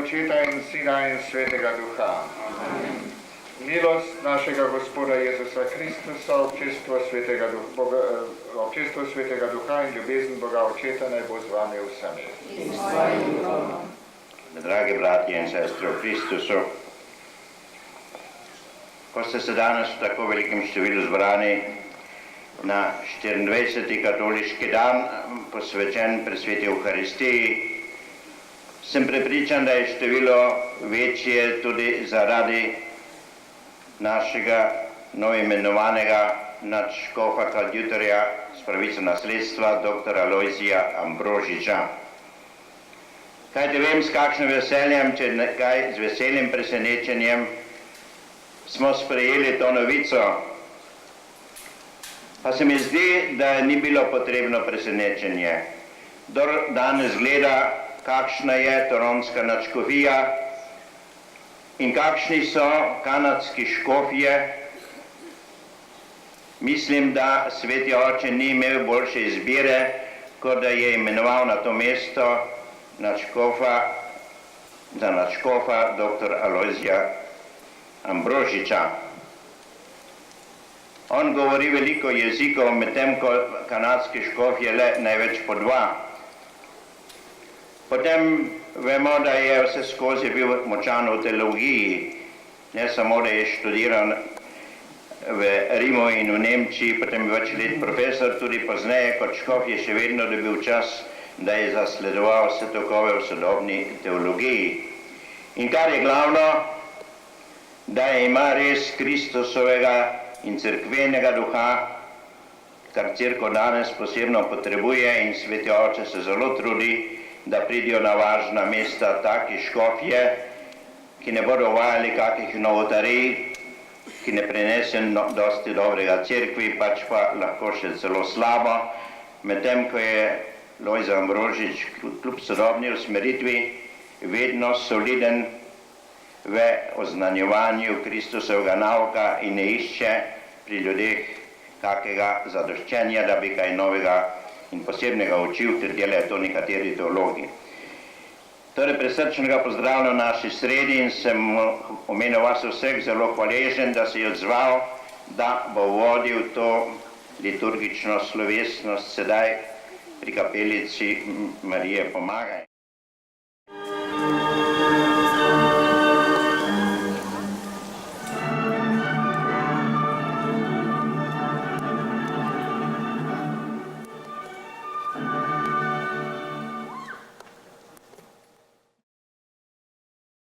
Očeta in Sina in Svetega Duha. Milost našega Gospoda Jezusa Kristusa, občestvo Svetega Duha in ljubezen Boga Očeta naj bo z vami vsemi. Dragi bratje in sestre v Kristusu, ko ste se danes v tako velikem številu zbrani na 24. katoliški dan, posvečen Presveti Evharistiji, sem prepričan, da je število večje tudi zaradi našega novoimenovanega nadškofa Kladjutorja s pravico nasledstva, dr. Alojzija Ambrožiča. Kajte vem, s kakšnim veseljem, če nekaj z veseljem presenečenjem, smo sprejeli to novico. Pa se mi zdi, da ni bilo potrebno presenečenje. Kdor danes gleda, kakšna je toronska nadškofija in kakšni so kanadski škofje, mislim, da Sveti Oče ni imel boljše izbire, kot da je imenoval na to mesto za nadškofa dr. Alojzija Ambrožiča. On govori veliko jezikov, medtem ko kanadski škofje le največ po 2. Potem vemo, da je vse skozi bil močan v teologiji, ne samo, da je študiral v Rimu in v Nemčiji, potem je več let profesor, tudi pozneje kot škof je še vedno dobil čas, da je zasledoval vse tokove v sodobni teologiji. In kar je glavno, da ima res Kristusovega in cerkvenega duha, kar cerkev danes posebno potrebuje, in Sveti Oče se zelo trudi, da pridijo na važna mesta taki škofje, ki ne bodo uvajali kakih novotarij, ki ne prinesejo dosti dobrega cerkvi, pač pa lahko še celo slabo, medtem ko je Lojze Ambrožič kljub sodobni usmeritvi vedno soliden v oznanjevanju Kristusovega nauka in ne išče pri ljudeh kakega zadoščenja, da bi kaj novega in posebnega učil, ter delajo to nekateri teologi. Torej, presrčnega pozdravljam v naši sredi in sem omenil vas vseh zelo hvaležen, da se je odzval, da bo vodil to liturgično slovesnost sedaj pri kapelici Marije Pomagaj.